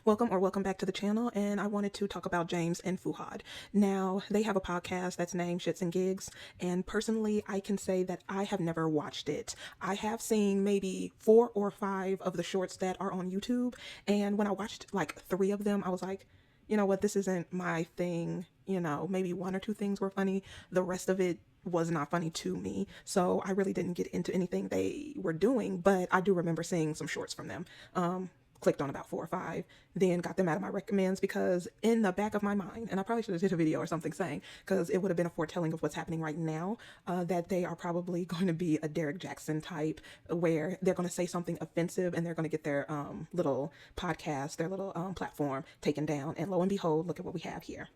Welcome back to the channel, and I wanted to talk about James and Fuhad. Now, they have a podcast that's named Shxts&Gigs, and personally, I can say that I have never watched it. I have seen maybe 4 or 5 of the shorts that are on YouTube, and when I watched like 3 of them, I was like, you know what, this isn't my thing. Maybe 1 or 2 things were funny. The rest of it was not funny to me, so I really didn't get into anything they were doing, but I do remember seeing some shorts from them. Clicked on about 4 or 5, then got them out of my recommends because in the back of my mind, and I probably should have did a video or something saying, because it would have been a foretelling of what's happening right now, that they are probably going to be a Derek Jackson type, where they're going to say something offensive and they're going to get their little podcast, their little platform taken down, and lo and behold, look at what we have here.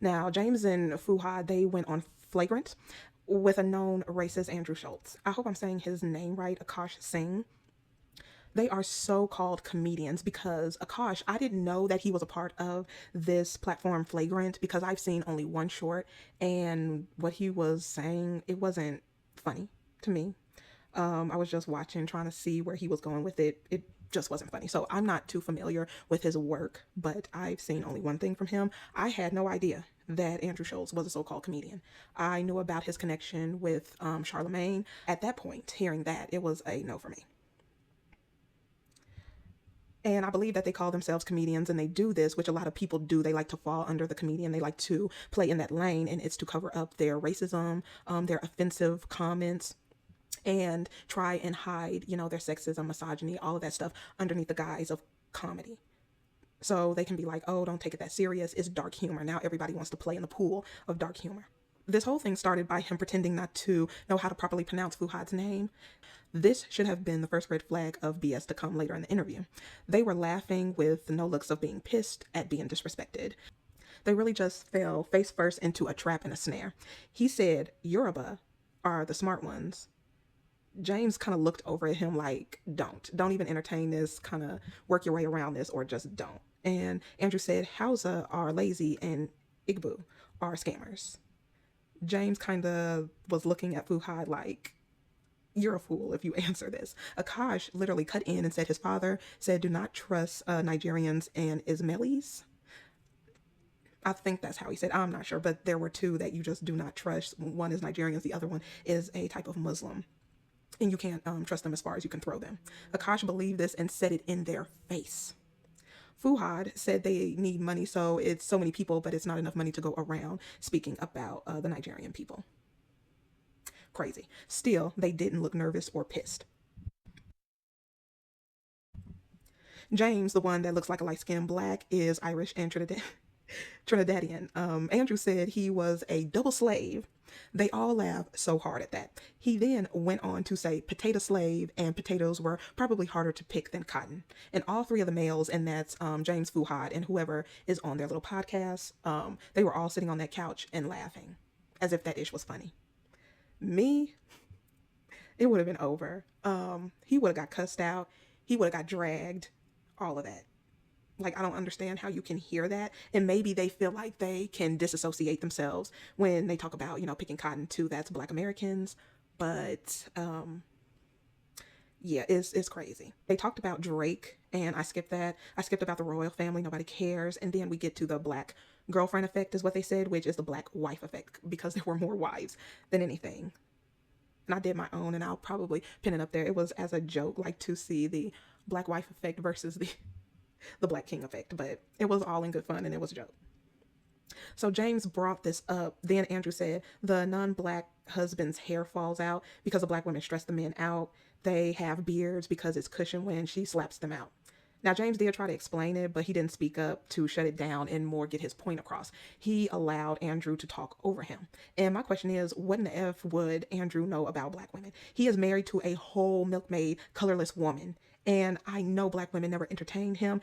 Now, James and Fuhad, they went on Flagrant with a known racist Andrew Shultz. I hope I'm saying his name right, Akash Singh. They are so-called comedians because Akash, I didn't know that he was a part of this platform Flagrant because I've seen only 1 short, and what he was saying, it wasn't funny to me. I was just watching, trying to see where he was going with it. It just wasn't funny. So I'm not too familiar with his work, but I've seen only 1 thing from him. I had no idea that Andrew Schultz was a so-called comedian. I knew about his connection with Charlemagne. At that point, hearing that, it was a no for me. And I believe that they call themselves comedians, and they do this, which a lot of people do. They like to fall under the comedian. They like to play in that lane, and it's to cover up their racism, their offensive comments, and try and hide, their sexism, misogyny, all of that stuff underneath the guise of comedy. So they can be like, oh, don't take it that serious. It's dark humor. Now everybody wants to play in the pool of dark humor. This whole thing started by him pretending not to know how to properly pronounce Fuhad's name. This should have been the first red flag of BS to come later in the interview. They were laughing with no looks of being pissed at being disrespected. They really just fell face first into a trap and a snare. He said, Yoruba are the smart ones. James kind of looked over at him like, don't even entertain this, kind of work your way around this, or just don't. And Andrew said, Hausa are lazy and Igbo are scammers. James kind of was looking at Fuhad like, you're a fool if you answer this. Akash literally cut in and said his father said, do not trust Nigerians and Ismailis. I think that's how he said. I'm not sure, but there were 2 that you just do not trust. One is Nigerians. The other one is a type of Muslim. And you can't trust them as far as you can throw them. Akash believed this and said it in their face. Fuhad said they need money, so it's so many people, but it's not enough money to go around, speaking about the Nigerian people. Crazy. Still, they didn't look nervous or pissed. James, the one that looks like a light-skinned black, is Irish and Trinidadian. Andrew said he was a double slave. They all laughed so hard at that. He then went on to say potato slave and potatoes were probably harder to pick than cotton. And all 3 of the males, and that's James, Fuhad, and whoever is on their little podcast, they were all sitting on that couch and laughing as if that ish was funny. Me, it would have been over. He would have got cussed out. He would have got dragged. All of that. Like, I don't understand how you can hear that. And maybe they feel like they can disassociate themselves when they talk about, picking cotton too. That's Black Americans. But, yeah, it's crazy. They talked about Drake, and I skipped that. I skipped about the royal family. Nobody cares. And then we get to the black girlfriend effect is what they said, which is the black wife effect, because there were more wives than anything. And I did my own, and I'll probably pin it up there. It was as a joke, like to see the black wife effect versus the black king effect, but it was all in good fun and it was a joke. So James brought this up. Then Andrew said the non-black husband's hair falls out because the black women stress the men out. They have beards because it's cushion when she slaps them out. Now, James did try to explain it, but he didn't speak up to shut it down and more get his point across. He allowed Andrew to talk over him. And my question is, what in the F would Andrew know about black women? He is married to a whole milkmaid, colorless woman. And I know black women never entertained him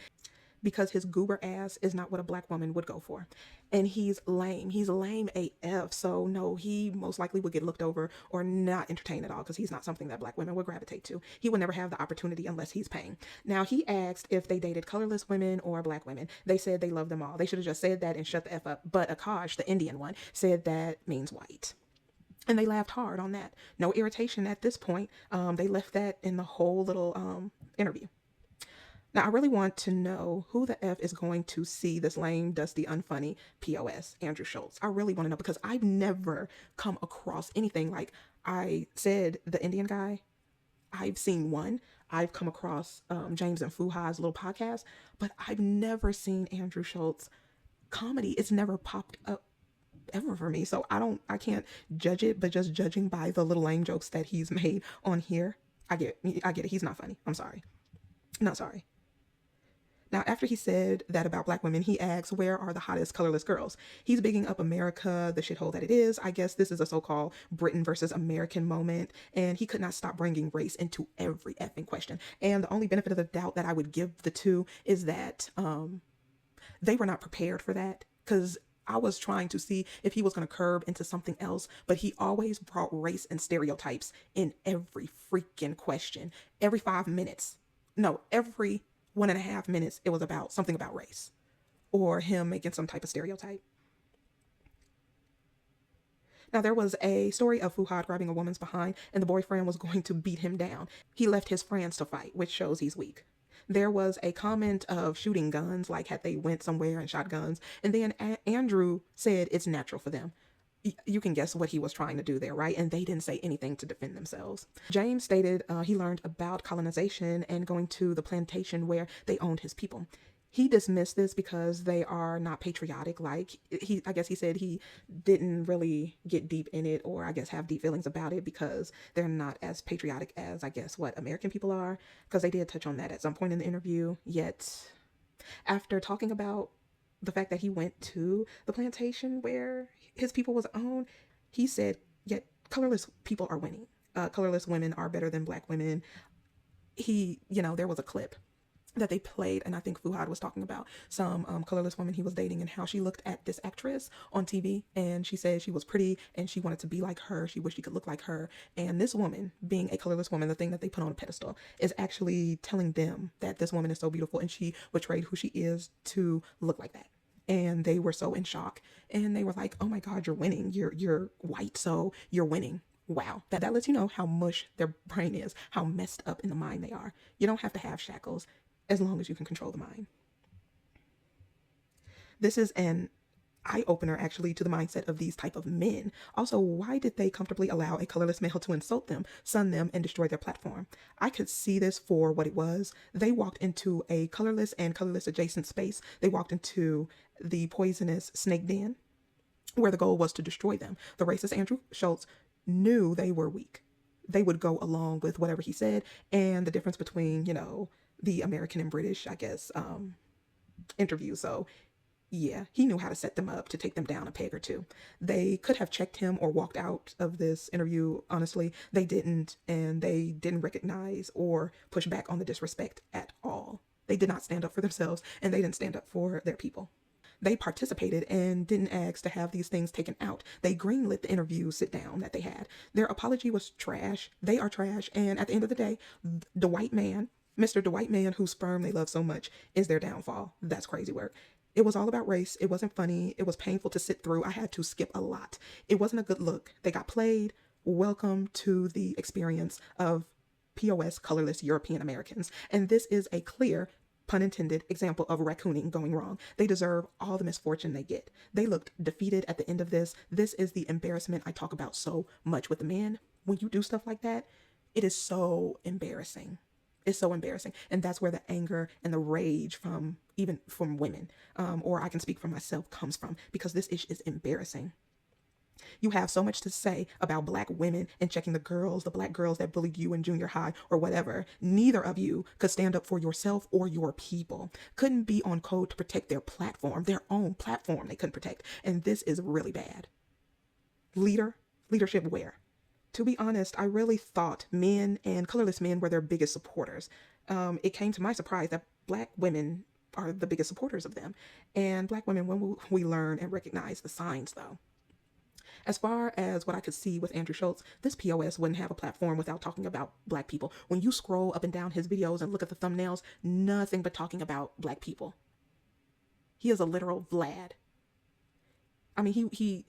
because his goober ass is not what a black woman would go for. And he's lame. He's lame AF. So no, he most likely would get looked over or not entertained at all because he's not something that black women would gravitate to. He would never have the opportunity unless he's paying. Now, he asked if they dated colorless women or black women. They said they love them all. They should have just said that and shut the F up. But Akash, the Indian one, said that means white. And they laughed hard on that. No irritation at this point. They left that in the whole little interview. Now, I really want to know who the F is going to see this lame, dusty, unfunny POS, Andrew Shultz. I really want to know because I've never come across anything like I said, the Indian guy. I've seen one. I've come across James and Fuha's little podcast, but I've never seen Andrew Schultz comedy. It's never popped up ever for me. So I can't judge it, but just judging by the little lame jokes that he's made on here, I get it. He's not funny. I'm sorry. Not sorry. Now, after he said that about black women, he asks, where are the hottest colorless girls? He's bigging up America, the shithole that it is. I guess this is a so-called Britain versus American moment, and he could not stop bringing race into every effing question. And the only benefit of the doubt that I would give the two is that they were not prepared for that, because I was trying to see if he was going to curb into something else, but he always brought race and stereotypes in every freaking question. Every 5 minutes. No, every 1.5 minutes, it was about something about race or him making some type of stereotype. Now, there was a story of Fuhad grabbing a woman's behind and the boyfriend was going to beat him down. He left his friends to fight, which shows he's weak. There was a comment of shooting guns, like had they went somewhere and shot guns. And then Andrew said it's natural for them. You can guess what he was trying to do there, right? And they didn't say anything to defend themselves. James stated he learned about colonization and going to the plantation where they owned his people. He dismissed this because they are not patriotic. Like I guess he said he didn't really get deep in it, or I guess have deep feelings about it because they're not as patriotic as I guess what American people are. Because they did touch on that at some point in the interview. Yet, after talking about the fact that he went to the plantation where his people was owned, he said, yet colorless people are winning. Colorless women are better than black women. There was a clip that they played, and I think Fuhad was talking about some colorless woman he was dating and how she looked at this actress on TV, and she said she was pretty and she wanted to be like her. She wished she could look like her. And this woman, being a colorless woman, the thing that they put on a pedestal, is actually telling them that this woman is so beautiful and she betrayed who she is to look like that. And they were so in shock, and they were like, oh my God, you're winning. You're white, so you're winning. Wow. That lets you know how mush their brain is, how messed up in the mind they are. You don't have to have shackles as long as you can control the mind. This is an eye-opener actually to the mindset of these type of men. Also, why did they comfortably allow a colorless male to insult them, sun them, and destroy their platform? I could see this for what it was. They walked into a colorless and colorless adjacent space. They walked into the poisonous snake den where the goal was to destroy them. The racist Andrew Schultz knew they were weak. They would go along with whatever he said, and the difference between, the American and British, I guess, interview. So yeah, he knew how to set them up to take them down a peg or two. They could have checked him or walked out of this interview. Honestly, they didn't, and they didn't recognize or push back on the disrespect at all. They did not stand up for themselves, and they didn't stand up for their people. They participated and didn't ask to have these things taken out. They greenlit the interview sit down that they had. Their apology was trash. They are trash. And at the end of the day, the white man, Mr. Dwight Man, whose sperm they love so much, is their downfall. That's crazy work. It was all about race. It wasn't funny. It was painful to sit through. I had to skip a lot. It wasn't a good look. They got played. Welcome to the experience of POS colorless European Americans. And this is a clear, pun intended, example of raccooning going wrong. They deserve all the misfortune they get. They looked defeated at the end of this. This is the embarrassment I talk about so much with the men. When you do stuff like that, it is so embarrassing. It's so embarrassing. And that's where the anger and the rage even from women, or I can speak for myself, comes from, because this issue is embarrassing. You have so much to say about black women and checking the black girls that bullied you in junior high or whatever. Neither of you could stand up for yourself or your people. Couldn't be on code to protect their platform, their own platform they couldn't protect. And this is really bad. Leadership where? To be honest, I really thought men and colorless men were their biggest supporters. It came to my surprise that black women are the biggest supporters of them. And black women, when will we learn and recognize the signs, though? As far as what I could see with Andrew Schultz, this POS wouldn't have a platform without talking about black people. When you scroll up and down his videos and look at the thumbnails, nothing but talking about black people. He is a literal Vlad. I mean,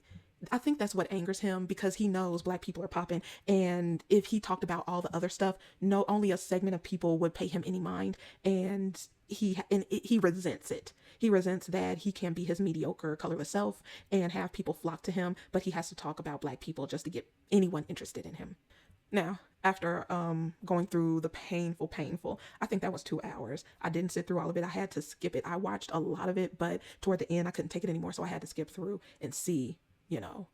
I think that's what angers him, because he knows black people are popping. And if he talked about all the other stuff, no, only a segment of people would pay him any mind. And he resents it. He resents that he can be his mediocre, colorless self and have people flock to him, but he has to talk about black people just to get anyone interested in him. Now, after going through the painful, I think that was 2 hours. I didn't sit through all of it. I had to skip it. I watched a lot of it, but toward the end, I couldn't take it anymore. So I had to skip through and see,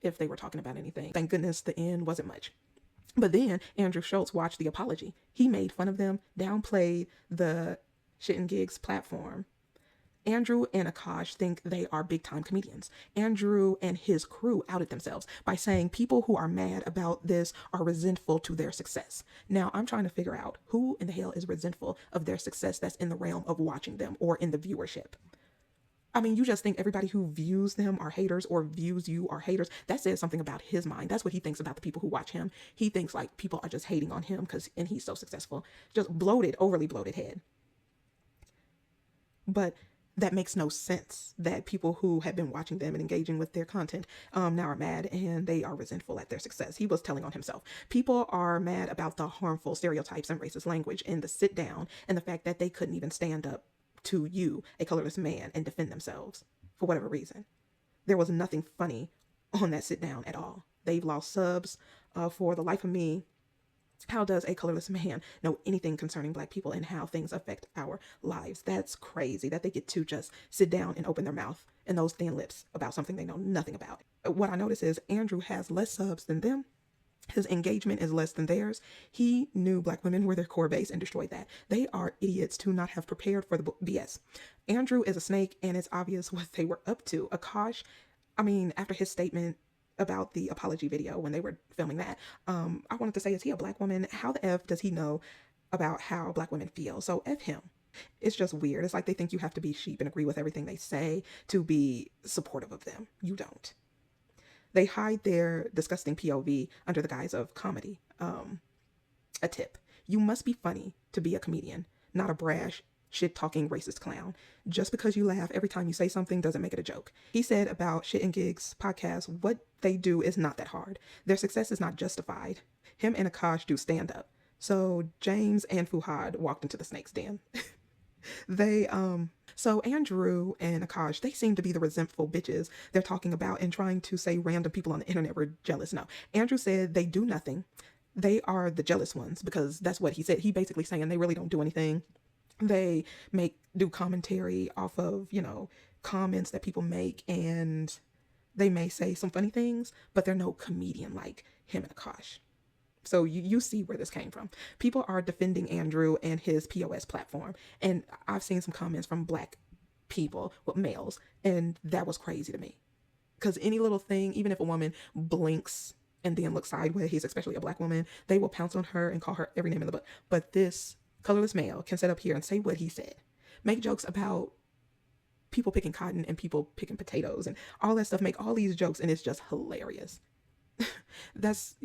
if they were talking about anything. Thank goodness the end wasn't much. But then Andrew Shultz watched the apology. He made fun of them, downplayed the Shxts&Gigs platform. Andrew and Akash think they are big time comedians. Andrew and his crew outed themselves by saying people who are mad about this are resentful to their success. Now, I'm trying to figure out who in the hell is resentful of their success that's in the realm of watching them or in the viewership. I mean, you just think everybody who views them are haters or views you are haters. That says something about his mind. That's what he thinks about the people who watch him. He thinks like people are just hating on him and he's so successful. Just bloated, overly bloated head. But that makes no sense, that people who have been watching them and engaging with their content now are mad and they are resentful at their success. He was telling on himself. People are mad about the harmful stereotypes and racist language and the sit down and the fact that they couldn't even stand up to you, a colorless man, and defend themselves for whatever reason. There was nothing funny on that sit down at all. They've lost subs. For the life of me, how does a colorless man know anything concerning black people and how things affect our lives? That's crazy that they get to just sit down and open their mouth and those thin lips about something they know nothing about. What I notice is Andrew has less subs than them. His engagement is less than theirs. He knew black women were their core base and destroyed that. They are idiots to not have prepared for the BS. Andrew is a snake and it's obvious what they were up to. Akash, after his statement about the apology video when they were filming that, I wanted to say, is he a black woman? How the F does he know about how black women feel? So F him. It's just weird. It's like they think you have to be sheep and agree with everything they say to be supportive of them. You don't. They hide their disgusting POV under the guise of comedy. A tip. You must be funny to be a comedian, not a brash, shit-talking racist clown. Just because you laugh every time you say something doesn't make it a joke. He said about Shxts&Gigs podcast, what they do is not that hard. Their success is not justified. Him and Akash do stand-up. So James and Fuhad walked into the snake's den. So Andrew and Akash, they seem to be the resentful bitches they're talking about and trying to say random people on the internet were jealous. No, Andrew said they do nothing. They are the jealous ones, because that's what he said. He basically saying they really don't do anything. They do commentary off of, comments that people make, and they may say some funny things, but they're no comedian like him and Akash. So you see where this came from. People are defending Andrew and his POS platform. And I've seen some comments from black people, males, and that was crazy to me. Because any little thing, even if a woman blinks and then looks sideways, especially a black woman, they will pounce on her and call her every name in the book. But this colorless male can sit up here and say what he said. Make jokes about people picking cotton and people picking potatoes and all that stuff. Make all these jokes and it's just hilarious. That's,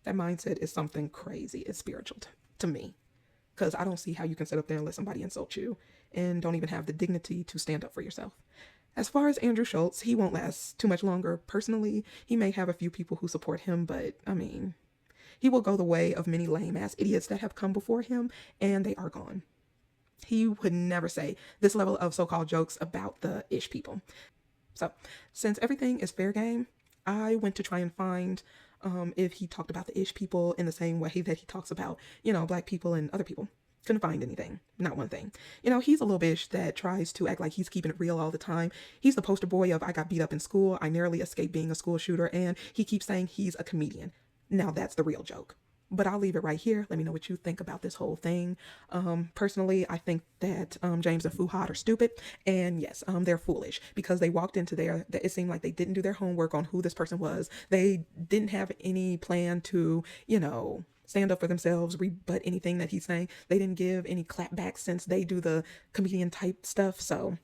that mindset is something crazy. It's spiritual to me, because I don't see how you can sit up there and let somebody insult you and don't even have the dignity to stand up for yourself. As far as Andrew Shultz, he won't last too much longer. Personally, he may have a few people who support him, but he will go the way of many lame ass idiots that have come before him, and they are gone. He would never say this level of so-called jokes about the ish people. So since everything is fair game, I went to try and find if he talked about the ish people in the same way that he talks about, black people and other people. Couldn't find anything. Not one thing. He's a little bitch that tries to act like he's keeping it real all the time. He's the poster boy of I got beat up in school, I narrowly escaped being a school shooter, and he keeps saying he's a comedian. Now that's the real joke. But I'll leave it right here. Let me know what you think about this whole thing. Personally, I think that James and Fuhad are stupid. And yes, they're foolish because they walked into there. It seemed like they didn't do their homework on who this person was. They didn't have any plan to, stand up for themselves, rebut anything that he's saying. They didn't give any clapbacks since they do the comedian type stuff. So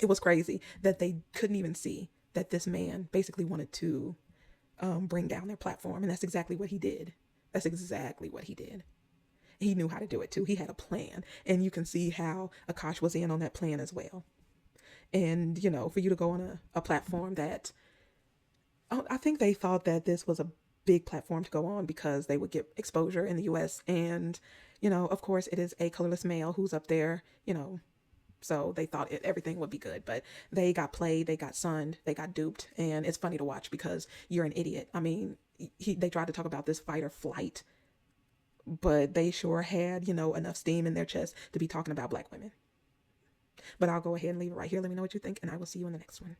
it was crazy that they couldn't even see that this man basically wanted to bring down their platform. And that's exactly what he did. That's exactly what he did. He knew how to do it too. He had a plan. And you can see how Akash was in on that plan as well. And, for you to go on a platform that I think they thought that this was a big platform to go on because they would get exposure in the US. And, of course, it is a colorless male who's up there, so they thought everything would be good. But they got played, they got sunned, they got duped. And it's funny to watch because you're an idiot. I mean, they tried to talk about this fight or flight, but they sure had, enough steam in their chest to be talking about black women. But I'll go ahead and leave it right here. Let me know what you think, and I will see you in the next one.